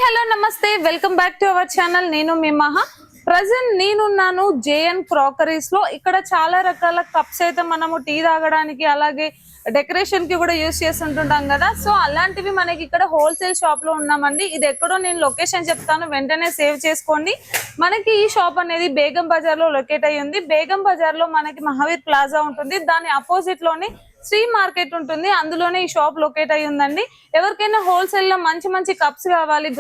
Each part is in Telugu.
హలో నమస్తే welcome back to our channel. నేను మీ మహా. ప్రజెంట్ నేనున్నాను జేఎన్ క్రాకరీస్ లో. ఇక్కడ చాలా రకాల కప్స్ అయితే మనము టీ తాగడానికి అలాగే డెకరేషన్ కి కూడా యూజ్ చేస్తుంటాం కదా. సో అలాంటివి మనకి ఇక్కడ హోల్సేల్ షాప్ లో ఉన్నామండి. ఇది ఎక్కడో నేను లొకేషన్ చెప్తాను, వెంటనే సేవ్ చేసుకోండి. మనకి ఈ షాప్ అనేది బేగం బజార్ లో లొకేట్ అయ్యి ఉంది. బేగం బజార్ లో మనకి మహావీర్ ప్లాజా ఉంటుంది, దాని అపోజిట్ లోనే శ్రీ మార్కెట్ ఉంటుంది, అందులోనే ఈ షాప్ లొకేట్ అయ్యి ఉందండి. ఎవరికైనా హోల్సేల్ లో మంచి మంచి కప్స్ కావాలి,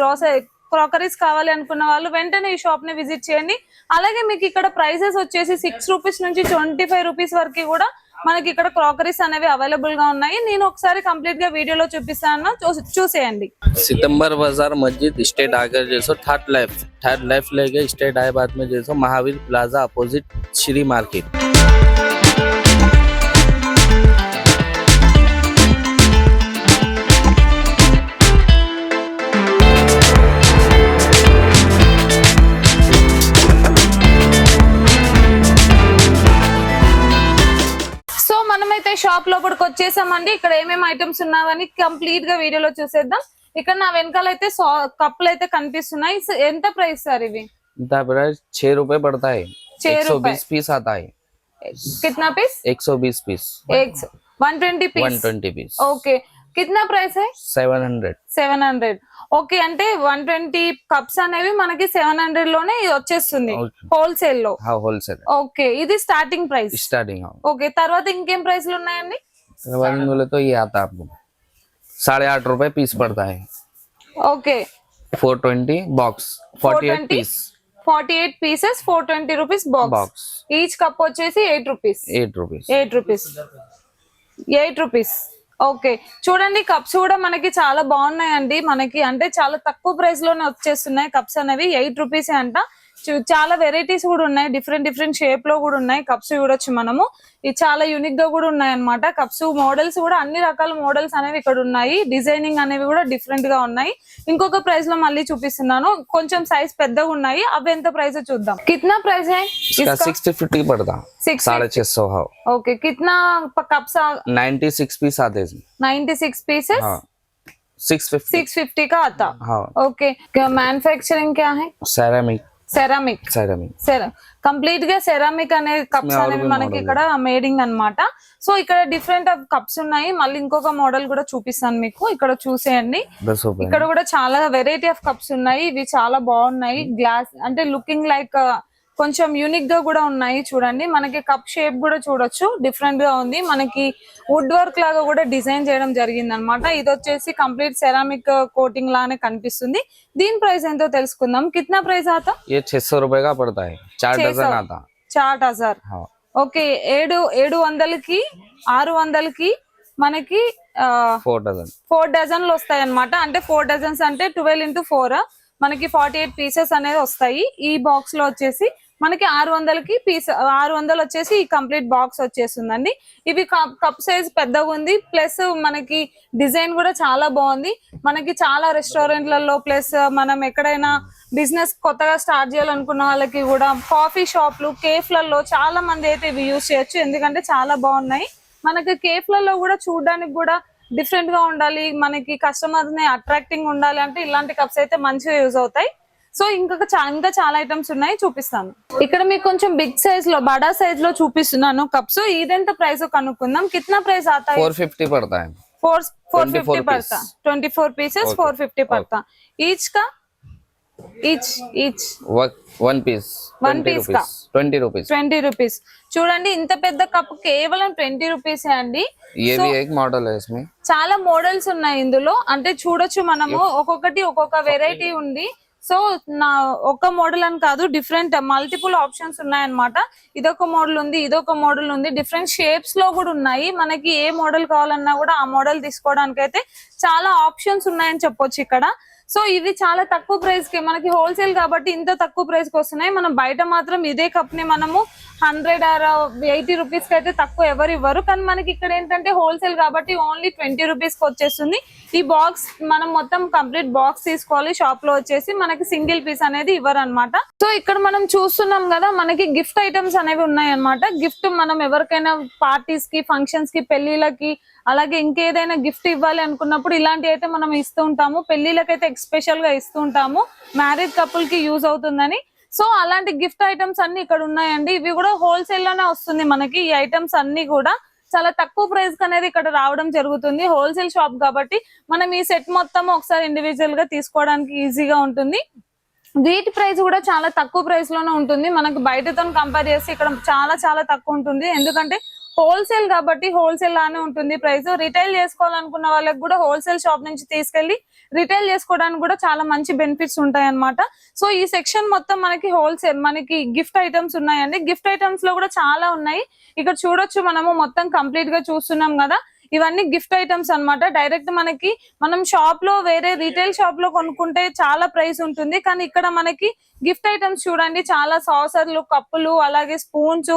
క్రాకరీస్ కావాలి అనుకున్న వాళ్ళు వెంటనే ఈ షాప్ ని విజిట్ చేయండి. అలాగే మీకు ఇక్కడ ప్రైసెస్ వచ్చేసి 6 రూపీస్ నుంచి 25 రూపీస్ వరకు కూడా మనకి ఇక్కడ క్రాకరీస్ అనేవి అవైలబుల్ గా ఉన్నాయి. నేను ఒకసారి కంప్లీట్ గా వీడియోలో చూపిస్తాను, చూసేయండి. सितंबर बाजार मस्जिद स्टेट आगे जैसो थर्ड लेफ्ट लेके स्टेट आए बाद में जैसो Mahavir plaza opposite Shri market. So మనమైతే షాప్ లోపలికి వచ్చేసామండి. ఇక్కడ ఏమేమి ఐటమ్స్ ఉన్నావని కంప్లీట్ గా వీడియోలో చూసేద్దాం. ఇక్కడ నా వెనకాల అయితే కప్పులు అయితే కనిపిస్తున్నాయి. ఎంత ప్రైస్ సార్ ఇవి? इनका प्राइस 6 रुपए पड़ता है. 120 पीस आता है. कितना piece? 120 piece. 120 piece. 120 piece. Okay, कितना ప్రైస్ है? 700. 700. ఓకే, అంటే 120 కప్స్ అనేవి మనకి 700 లోనే వచ్చేస్తుంది హోల్సేల్ లో. होलसेल. ఓకే, ఇది స్టార్టింగ్ ప్రైస్. स्टार्टिंग. ఓకే, తర్వాత ఇంకేం ప్రైస్లు ఉన్నాయండి? बोले तो ये आता है आपको 8.5 रुपए पीस पड़ता है. Okay, 420 box 48 piece. 48 pieces 420 rupees box. Each cup వచ్చేసి 8 rupees. 8 rupees. 8 rupees. 8 rupees. Okay, చూడండి కప్స్ కూడా మనకి చాలా బాగున్నాయండి. మనకి అంటే చాలా తక్కువ ప్రైస్ లోనే వచ్చేస్తున్నాయి కప్స్ అనేవి. 8 రూపీస్ అంట. చాలా వెరైటీస్ కూడా ఉన్నాయి, డిఫరెంట్ షేప్ లో కూడా ఉన్నాయి కప్స్ చూడొచ్చు మనము. ఇది చాలా యూనిక్ గా కూడా ఉన్నాయి అన్నమాట. కప్స్ మోడల్స్ కూడా అన్ని రకాల మోడల్స్ అనేవి ఇక్కడ ఉన్నాయి. డిజైనింగ్ అనేవి కూడా డిఫరెంట్ గా ఉన్నాయి. ఇంకొక ప్రైస్ లో మళ్ళీ చూపిస్తున్నాను, కొంచెం సైజ్ పెద్దగా ఉన్నాయి. అవి ఎంత ప్రైస్ చూద్దాం. కిतना ప్రైస్ है इसका? 650 पड़ता. 650. हाँ. ओके, कितना कप्स? 96 पीस आते हैं. 96 पीसेस. हाँ. 650 का आता. हाँ. ओके, मैन्युफैक्चरिंग क्या है? సెరామిక్. కంప్లీట్ గా సెరామిక్ అనే కప్స్ అనేవి మనకి ఇక్కడ మేడింగ్ అన్నమాట. సో ఇక్కడ డిఫరెంట్ కప్స్ ఉన్నాయి. మళ్ళీ ఇంకొక మోడల్ కూడా చూపిస్తాను మీకు, ఇక్కడ చూసేయండి. ఇక్కడ కూడా చాలా వెరైటీ ఆఫ్ కప్స్ ఉన్నాయి. ఇవి చాలా బాగున్నాయి. గ్లాస్ అంటే లుకింగ్ లైక్ కొంచెం యూనిక్ గా కూడా ఉన్నాయి. చూడండి, మనకి కప్ షేప్ కూడా చూడొచ్చు, డిఫరెంట్ గా ఉంది. మనకి వుడ్ వర్క్ లాగా కూడా డిజైన్ చేయడం జరిగింది అనమాట. ఇది వచ్చేసి కంప్లీట్ సెరామిక్ కోటింగ్ లానే కనిపిస్తుంది. దీని ప్రైస్ ఎంతో తెలుసుకుందాం. కిतना ప్రైస్ आता? ये 600 रुपए का पड़ता है. 4 डजन आता. 4000. ఓకే, 700కి 600కి మనకి 4 డజన్లు వస్తాయి అనమాట. అంటే 4 డజన్స్ అంటే 12 into 4 మనకి 48 పీసెస్ అనేది వస్తాయి. ఈ బాక్స్ లో వచ్చేసి మనకి 600కి పీస్ 600 వచ్చేసి ఈ కంప్లీట్ బాక్స్ వచ్చేస్తుందండి. ఇవి కప్ సైజ్ పెద్దగా ఉంది, ప్లస్ మనకి డిజైన్ కూడా చాలా బాగుంది. మనకి చాలా రెస్టారెంట్లలో ప్లస్ మనం ఎక్కడైనా బిజినెస్ కొత్తగా స్టార్ట్ చేయాలనుకున్న వాళ్ళకి కూడా కాఫీ షాప్లు, కేఫ్లలో చాలా మంది అయితే ఇవి యూజ్ చేయొచ్చు, ఎందుకంటే చాలా బాగున్నాయి. మనకి కేఫ్లలో కూడా చూడడానికి కూడా డిఫరెంట్ గా ఉండాలి, మనకి కస్టమర్స్ ని అట్రాక్టింగ్ ఉండాలి అంటే ఇలాంటి కప్స్ అయితే మంచిగా యూజ్ అవుతాయి. సో ఇంకా చాలా ఐటమ్స్ ఉన్నాయి, చూపిస్తాను. ఇక్కడ మీకు కొంచెం బిగ్ సైజ్ లో, బడా సైజ్ లో చూపిస్తున్నాను కప్స్. ఇదెంత ప్రైస్ కనుక్కుందాం. కిतना ప్రైస్ आता है? 450 पड़ता है. 450 पड़ता. 24 पीसेस 450 पड़ता. ఈచ్ का ఈచ్ 1 पीस 20 रुपीस. 20 రూపీస్. చూడండి, ఇంత పెద్ద కప్ కేవలం 20 రూపీస్ అండి. ये भी एक मॉडल है इसमें. చాలా మోడల్స్ ఉన్నాయి ఇందులో. అంటే చూడొచ్చు మనము, ఒక్కొక్కటి ఒక్కొక్క వెరైటీ ఉంది. సో నా ఒక్క మోడల్ అని కాదు, డిఫరెంట్ మల్టిపుల్ ఆప్షన్స్ ఉన్నాయన్నమాట. ఇదొక మోడల్ ఉంది, ఇదొక మోడల్ ఉంది, డిఫరెంట్ షేప్స్ లో కూడా ఉన్నాయి. మనకి ఏ మోడల్ కావాలన్నా కూడా ఆ మోడల్ తీసుకోవడానికి అయితే చాలా ఆప్షన్స్ ఉన్నాయని చెప్పొచ్చు ఇక్కడ. సో ఇవి చాలా తక్కువ ప్రైస్ కి, మనకి హోల్సేల్ కాబట్టి ఇంత తక్కువ ప్రైస్ కి వస్తున్నాయి. మనం బయట మాత్రం ఇదే కప్ ని మనము 100 or 80 రూపీస్ కి అయితే తక్కువ ఎవరు ఇవ్వరు. కానీ మనకి ఇక్కడ ఏంటంటే హోల్సేల్ కాబట్టి ఓన్లీ 20 రూపీస్ కి వచ్చేస్తుంది. ఈ బాక్స్ మనం మొత్తం కంప్లీట్ బాక్స్ తీసుకోవాలి. షాప్ లో వచ్చేసి మనకి సింగిల్ పీస్ అనేది ఇవ్వరు అనమాట. సో ఇక్కడ మనం చూస్తున్నాం కదా, మనకి గిఫ్ట్ ఐటమ్స్ అనేవి ఉన్నాయి అనమాట. గిఫ్ట్ మనం ఎవరికైనా పార్టీస్ కి, ఫంక్షన్స్ కి, పెళ్లిళ్ళకి అలాగే ఇంకేదైనా గిఫ్ట్ ఇవ్వాలి అనుకున్నప్పుడు ఇలాంటి అయితే మనం ఇస్తూ ఉంటాము. పెళ్లిళ్ళకైతే ఎక్స్పెషల్ గా ఇస్తూ ఉంటాము, మ్యారేజ్ కపుల్ కి యూజ్ అవుతుందని. సో అలాంటి గిఫ్ట్ ఐటమ్స్ అన్ని ఇక్కడ ఉన్నాయండి. ఇవి కూడా హోల్సేల్ లోనే వస్తుంది మనకి. ఈ ఐటమ్స్ అన్ని కూడా చాలా తక్కువ ప్రైస్ అనేది ఇక్కడ రావడం జరుగుతుంది. హోల్సేల్ షాప్ కాబట్టి మనం ఈ సెట్ మొత్తం ఒకసారి ఇండివిజువల్ గా తీసుకోవడానికి ఈజీగా ఉంటుంది. వీటి ప్రైస్ కూడా చాలా తక్కువ ప్రైస్ లోనే ఉంటుంది. మనకు బయటతో కంపేర్ చేస్తే ఇక్కడ చాలా తక్కువ ఉంటుంది. ఎందుకంటే హోల్సేల్ కాబట్టి హోల్సేల్ లానే ఉంటుంది ప్రైస్. రిటైల్ చేసుకోవాలనుకున్న వాళ్ళకి కూడా హోల్సేల్ షాప్ నుంచి తీసుకెళ్లి రిటైల్ చేసుకోవడానికి కూడా చాలా మంచి బెనిఫిట్స్ ఉంటాయి అన్నమాట. సో ఈ సెక్షన్ మొత్తం మనకి హోల్సేల్, మనకి గిఫ్ట్ ఐటమ్స్ ఉన్నాయండి. గిఫ్ట్ ఐటమ్స్ లో కూడా చాలా ఉన్నాయి. ఇక్కడ చూడొచ్చు, మనము మొత్తం కంప్లీట్ గా చూస్తున్నాం కదా. ఇవన్నీ గిఫ్ట్ ఐటమ్స్ అన్నమాట. డైరెక్ట్ మనకి మనం షాప్ లో వేరే రీటైల్ షాప్ లో కొనుక్కుంటే చాలా ప్రైస్ ఉంటుంది, కానీ ఇక్కడ మనకి గిఫ్ట్ ఐటమ్స్ చూడండి, చాలా సాసర్లు, కప్పులు, అలాగే స్పూన్స్,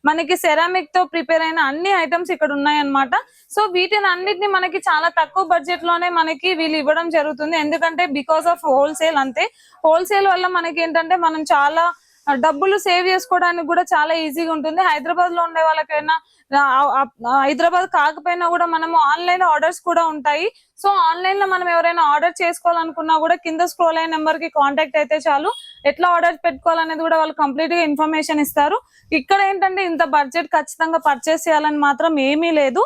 మనకి సెరామిక్ తో ప్రిపేర్ అయిన అన్ని ఐటమ్స్ ఇక్కడ ఉన్నాయన్నమాట. సో వీటిని అన్నిటిని మనకి చాలా తక్కువ బడ్జెట్ లోనే మనకి వీళ్ళు ఇవ్వడం జరుగుతుంది. ఎందుకంటే బికాస్ ఆఫ్ హోల్సేల్. అంతే, హోల్సేల్ వల్ల మనకి ఏంటంటే మనం చాలా డబ్బులు సేవ్ చేసుకోవడానికి కూడా చాలా ఈజీగా ఉంటుంది. హైదరాబాద్ లో ఉండే వాళ్ళకైనా, హైదరాబాద్ కాకపోయినా కూడా మనము ఆన్లైన్ ఆర్డర్స్ కూడా ఉంటాయి. సో ఆన్లైన్ లో మనం ఎవరైనా ఆర్డర్ చేసుకోవాలనుకున్నా కూడా కింద స్క్రోల్ అయిన నెంబర్ కి కాంటాక్ట్ అయితే చాలు. ఎట్లా ఆర్డర్ పెట్టుకోవాలనేది కూడా వాళ్ళు కంప్లీట్ గా ఇన్ఫర్మేషన్ ఇస్తారు. ఇక్కడ ఏంటంటే ఇంత బడ్జెట్ ఖచ్చితంగా పర్చేస్ చేయాలని మాత్రం ఏమీ లేదు.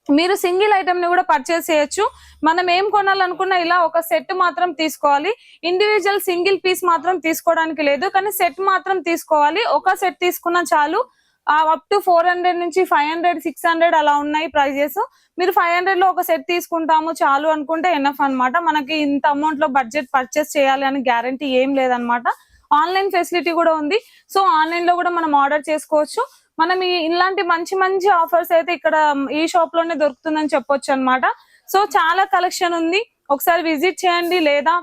మీరు సింగిల్ ఐటమ్ ని కూడా పర్చేస్ చేయొచ్చు. మనం ఏం కొనాలనుకున్నా ఇలా ఒక సెట్ మాత్రం తీసుకోవాలి. ఇండివిజువల్ సింగిల్ పీస్ మాత్రం తీసుకోవడానికి లేదు, కానీ సెట్ మాత్రం తీసుకోవాలి. ఒక సెట్ తీసుకున్నా చాలు. అప్ టు 400 నుంచి 500, 600 అలా ఉన్నాయి ప్రైజెస్. మీరు 500 లో ఒక సెట్ తీసుకుంటాము చాలు అనుకుంటే ఎనఫ్ అన్నమాట. మనకి ఇంత అమౌంట్ లో బడ్జెట్ పర్చేస్ చేయాలి అని గ్యారంటీ ఏం లేదనమాట. ఆన్లైన్ ఫెసిలిటీ కూడా ఉంది. సో ఆన్లైన్ లో కూడా మనం ఆర్డర్ చేసుకోవచ్చు. మనం ఇలాంటి మంచి ఆఫర్స్ అయితే ఇక్కడ ఈ షాప్ లోనే దొరుకుతుందని చెప్పొచ్చు అన్నమాట. సో చాలా కలెక్షన్ ఉంది, ఒకసారి విజిట్ చేయండి. లేదా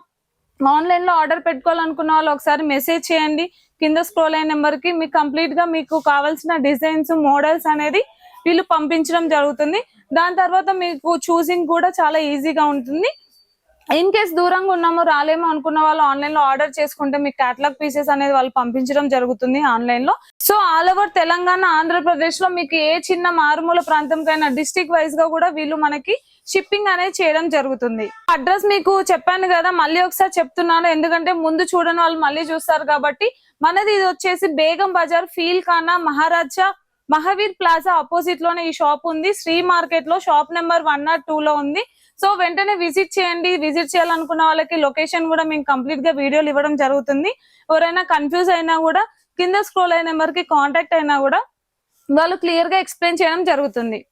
ఆన్లైన్ లో ఆర్డర్ పెట్టుకోవాలనుకున్న వాళ్ళు ఒకసారి మెసేజ్ చేయండి కింద స్క్రోల్ అయిన నెంబర్ కి. మీకు కంప్లీట్ గా మీకు కావాల్సిన డిజైన్స్, మోడల్స్ అనేది వీళ్ళు పంపించడం జరుగుతుంది. దాని తర్వాత మీకు చూసింగ్ కూడా చాలా ఈజీగా ఉంటుంది. ఇన్ కేస్ దూరంగా ఉన్నాము, రాలేమో అనుకున్న వాళ్ళు ఆన్లైన్ లో ఆర్డర్ చేసుకుంటే మీకు కేటలాగ్ పీసెస్ అనేది వాళ్ళు పంపించడం జరుగుతుంది ఆన్లైన్ లో. So all over Telangana, Andhra Pradesh లో మీకు ఏ చిన్న మారుమూల ప్రాంతంకైనా డిస్ట్రిక్ట్ వైజ్ గా కూడా వీళ్ళు మనకి షిప్పింగ్ అనేది చేయడం జరుగుతుంది. అడ్రస్ మీకు చెప్పాను కదా, మళ్ళీ ఒకసారి చెప్తున్నాను, ఎందుకంటే ముందు చూడని వాళ్ళు మళ్ళీ చూస్తారు కాబట్టి. మనది ఇది వచ్చేసి బేగం బజార్, ఫీల్ ఖానా, మహారాజా మహావీర్ ప్లాజా ఆపోజిట్ లోనే ఈ షాప్ ఉంది. శ్రీ మార్కెట్ లో షాప్ నెంబర్ 102 లో ఉంది. సో వెంటనే విజిట్ చేయండి. విజిట్ చేయాలనుకున్న వాళ్ళకి లొకేషన్ కూడా మేము కంప్లీట్ గా వీడియోలు ఇవ్వడం జరుగుతుంది. ఎవరైనా కన్ఫ్యూజ్ అయినా కూడా కింద స్క్రోల్ అయిన నెంబర్ కి కాంటాక్ట్ అయినా కూడా వాళ్ళు క్లియర్ గా ఎక్స్ప్లెయిన్ చేయడం జరుగుతుంది.